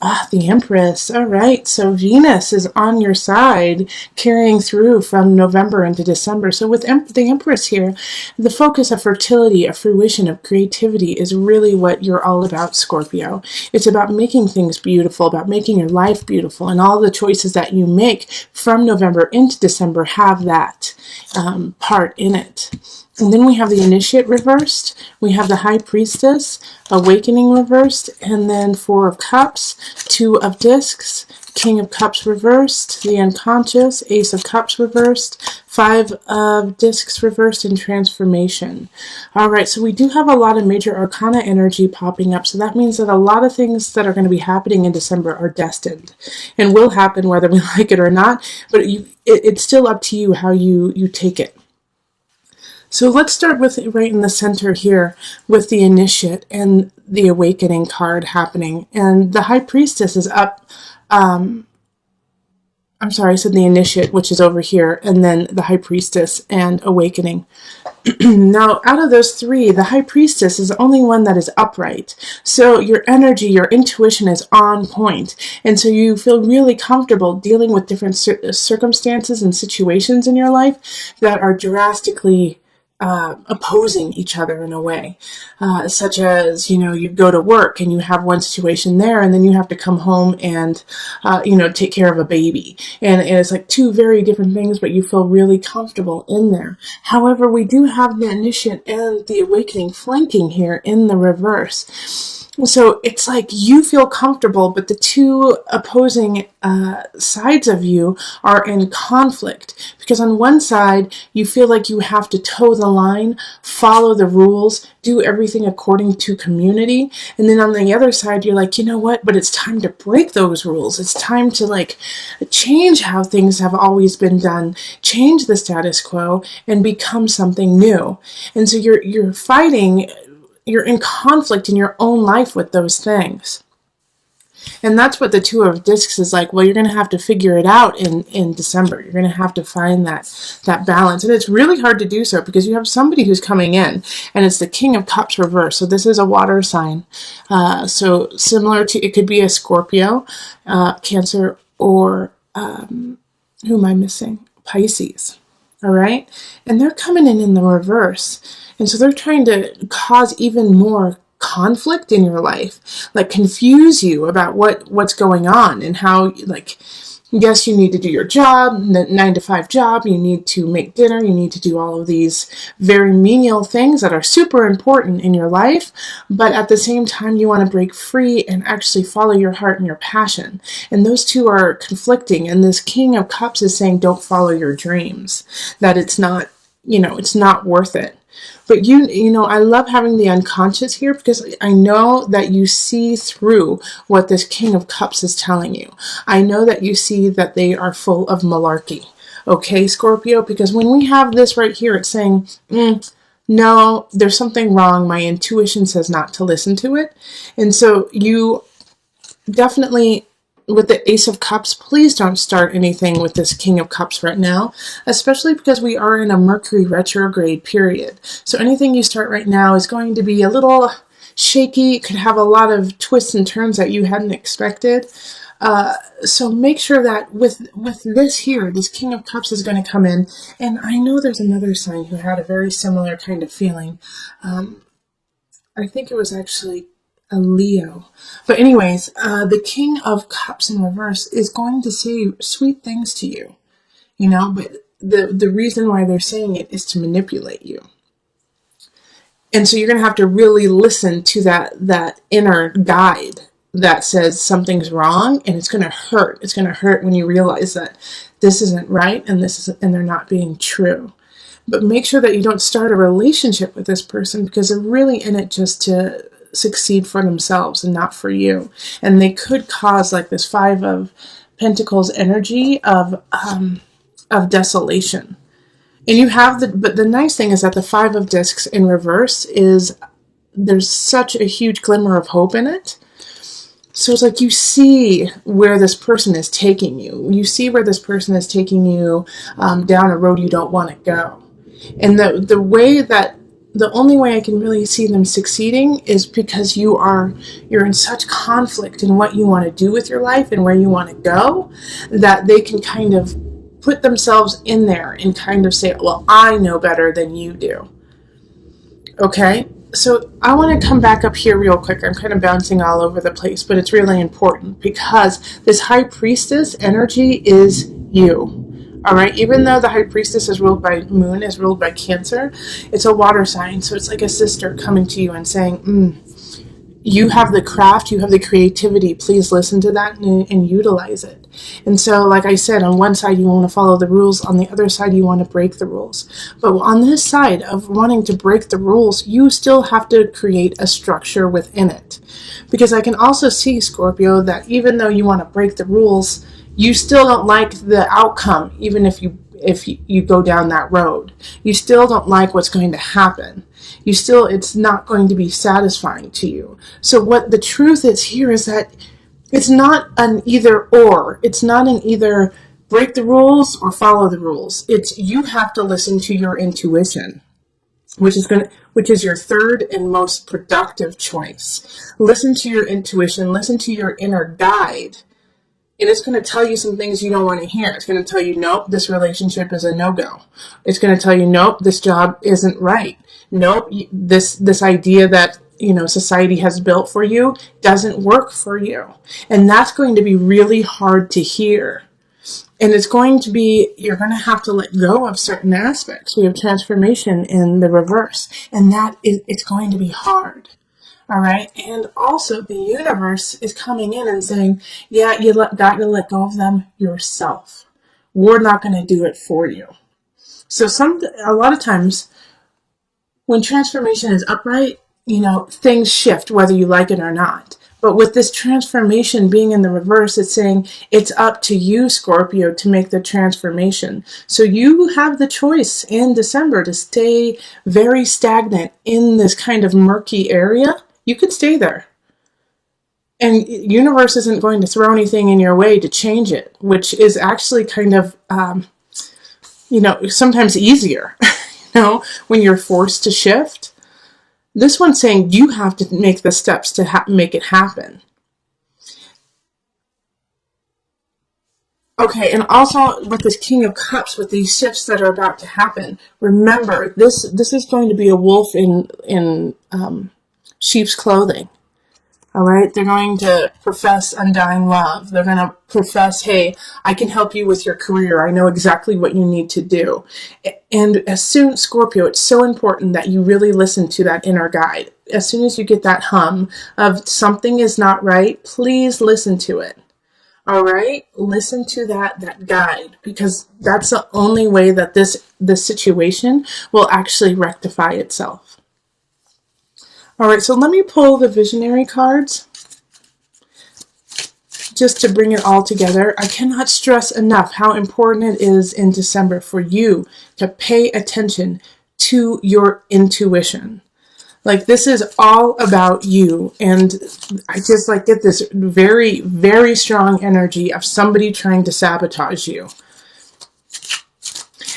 Ah, the Empress. All right. So Venus is on your side, carrying through from November into December. So with the Empress here, the focus of fertility, of fruition, of creativity is really what you're all about, Scorpio. It's about making things beautiful, about making your life beautiful, and all the choices that you make from November into December have that part in it. And then we have the Initiate reversed, we have the High Priestess, Awakening reversed, and then Four of Cups, Two of Discs, King of Cups reversed, the Unconscious, Ace of Cups reversed, Five of Discs reversed, and Transformation. Alright, so we do have a lot of major arcana energy popping up, so that means that a lot of things that are going to be happening in December are destined, and will happen whether we like it or not, but it's still up to you how you take it. So let's start with right in the center here with the Initiate and the Awakening card happening. And the High Priestess is up. I'm sorry, I said the Initiate, which is over here, and then the High Priestess and Awakening. Now, out of those three, the High Priestess is the only one that is upright. So your energy, your intuition is on point. And so you feel really comfortable dealing with different circumstances and situations in your life that are drastically opposing each other in a way, such as, you go to work and you have one situation there, and then you have to come home and, take care of a baby. And it's like two very different things, but you feel really comfortable in there. However, we do have the Initiate and the Awakening flanking here in the reverse. So it's like you feel comfortable, but the two opposing sides of you are in conflict. Because on one side, you feel like you have to toe the line, follow the rules, do everything according to community. And then on the other side, you're like, you know what? But it's time to break those rules. It's time to change how things have always been done, change the status quo, and become something new. And so you're fighting. You're in conflict in your own life with those things. And that's what the Two of Discs is like. Well, you're going to have to figure it out in December. You're going to have to find that balance. And it's really hard to do so because you have somebody who's coming in, and it's the King of Cups reversed. So this is a water sign. So similar to, it could be a Scorpio, Cancer, or who am I missing? Pisces. All right? And they're coming in the reverse. And so they're trying to cause even more conflict in your life, confuse you about what's going on and how, yes, you need to do your job, the 9-to-5 job, you need to make dinner, you need to do all of these very menial things that are super important in your life, but at the same time, you want to break free and actually follow your heart and your passion. And those two are conflicting, and this King of Cups is saying, don't follow your dreams, that it's not, it's not worth it. But I love having the Unconscious here because I know that you see through what this King of Cups is telling you. I know that you see that they are full of malarkey. Okay, Scorpio? Because when we have this right here, it's saying, no, there's something wrong. My intuition says not to listen to it. And so you definitely, with the Ace of Cups, please don't start anything with this King of Cups right now, especially because we are in a Mercury retrograde period. So anything you start right now is going to be a little shaky. It could have a lot of twists and turns that you hadn't expected. So make sure that with this here, this King of Cups is going to come in. And I know there's another sign who had a very similar kind of feeling. I think it was actually a Leo. But anyways, the King of Cups in reverse is going to say sweet things to you, but the reason why they're saying it is to manipulate you. And so you're going to have to really listen to that inner guide that says something's wrong, and it's going to hurt. It's going to hurt when you realize that this isn't right and they're not being true. But make sure that you don't start a relationship with this person because they're really in it just to succeed for themselves and not for you. And they could cause this Five of Pentacles energy of desolation. And you have but the nice thing is that the Five of Discs in reverse there's such a huge glimmer of hope in it. So it's like you see where this person is taking you. You see where this person is taking you down a road you don't want to go. And the way that the only way I can really see them succeeding is because you're in such conflict in what you want to do with your life and where you want to go, that they can kind of put themselves in there and kind of say, well, I know better than you do. Okay? So I want to come back up here real quick. I'm kind of bouncing all over the place, but it's really important because this high priestess energy is you. All right, even though the high priestess is ruled by moon, is ruled by Cancer, it's a water sign. So it's like a sister coming to you and saying, you have the craft, you have the creativity. Please listen to that and utilize it. And so, like I said, on one side you want to follow the rules, on the other side you want to break the rules. But on this side of wanting to break the rules, you still have to create a structure within it. Because I can also see, Scorpio, that even though you want to break the rules, you still don't like the outcome, even if you go down that road. You still don't like what's going to happen. It's not going to be satisfying to you. So what the truth is here is that it's not an either or. It's not an either break the rules or follow the rules. It's you have to listen to your intuition, which is your third and most productive choice. Listen to your intuition, listen to your inner guide. And it's going to tell you some things you don't want to hear. It's going to tell you, nope, this relationship is a no-go. It's going to tell you, nope, this job isn't right. Nope, this idea that, society has built for you doesn't work for you. And that's going to be really hard to hear. And you're going to have to let go of certain aspects. We have transformation in the reverse. And it's going to be hard. All right. And also the universe is coming in and saying, yeah, you got to let go of them yourself. We're not going to do it for you. So a lot of times when transformation is upright, things shift whether you like it or not. But with this transformation being in the reverse, it's saying it's up to you, Scorpio, to make the transformation. So you have the choice in December to stay very stagnant in this kind of murky area. You could stay there. And universe isn't going to throw anything in your way to change it, which is actually kind of, sometimes easier, when you're forced to shift. This one's saying you have to make the steps to make it happen. Okay, and also with this King of Cups, with these shifts that are about to happen, remember, this is going to be a wolf in sheep's clothing. All right, they're going to profess undying love. They're going to profess, hey, I can help you with your career. I know exactly what you need to do. And as soon, Scorpio, it's so important that you really listen to that inner guide. As soon as you get that hum of something is not right, please listen to it. All right, listen to that guide, because that's the only way that this situation will actually rectify itself. All right, so let me pull the visionary cards just to bring it all together. I cannot stress enough how important it is in December for you to pay attention to your intuition. Like, this is all about you. And I just get this very, very strong energy of somebody trying to sabotage you.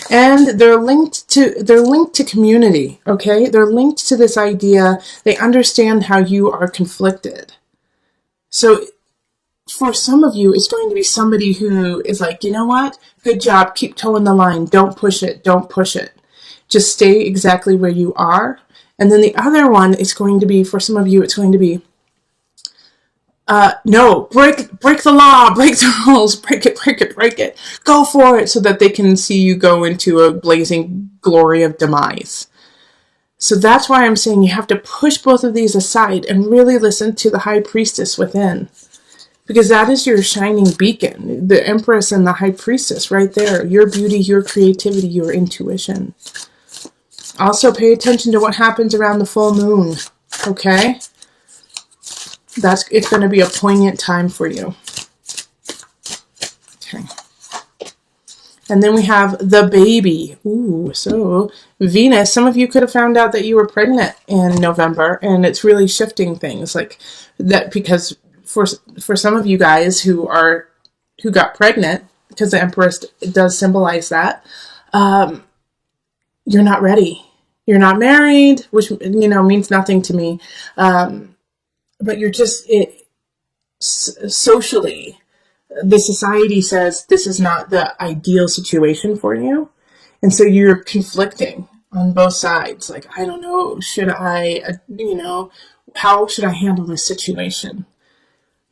And they're linked to community, okay? They're linked to this idea. They understand how you are conflicted. So for some of you, it's going to be somebody who is like, you know what? Good job. Keep towing the line. Don't push it. Don't push it. Just stay exactly where you are. And then the other one is going to be, for some of you, it's going to be, no, break the law, break the rules, break it. Go for it, so that they can see you go into a blazing glory of demise. So that's why I'm saying you have to push both of these aside and really listen to the high priestess within. Because that is your shining beacon, the empress and the high priestess right there. Your beauty, your creativity, your intuition. Also pay attention to what happens around the full moon, okay? It's going to be a poignant time for you. Okay. And then we have the baby. Ooh, so Venus, some of you could have found out that you were pregnant in November, and it's really shifting things like that, because for some of you guys who got pregnant, because the Empress does symbolize that, you're not ready. You're not married, which, means nothing to me. But you're just, socially, the society says this is not the ideal situation for you. And so you're conflicting on both sides. Like, I don't know, should I, how should I handle this situation?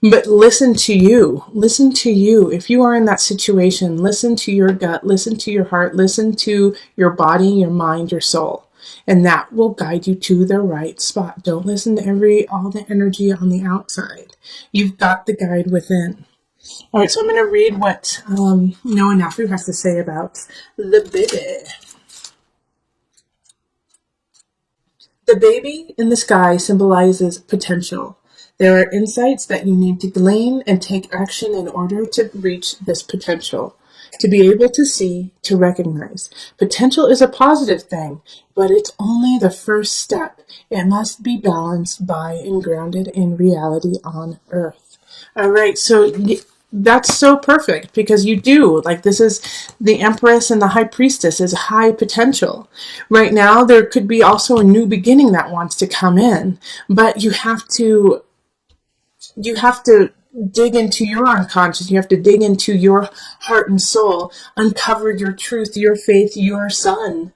But listen to you. Listen to you. If you are in that situation, listen to your gut, listen to your heart, listen to your body, your mind, your soul. And that will guide you to the right spot. Don't listen to all the energy on the outside. You've got the guide within. All right, so I'm going to read what Noah Nafu has to say about the baby. The baby in the sky symbolizes potential. There are insights that you need to glean and take action in order to reach this potential. To be able to see, to recognize. Potential is a positive thing, but it's only the first step. It must be balanced by and grounded in reality on Earth. All right, so that's so perfect because you do. Like, this is the Empress and the High Priestess is high potential. Right now, there could be also a new beginning that wants to come in, but you have to dig into your unconscious. You have to dig into your heart and soul, uncover your truth, your faith, your sun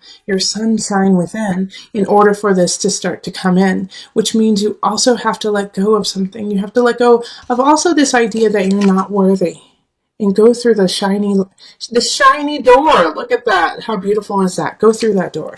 sign within in order for this to start to come in, which means you also have to let go of something. You have to let go of also this idea that you're not worthy and go through the shiny door. Look at that. How beautiful is that? Go through that door.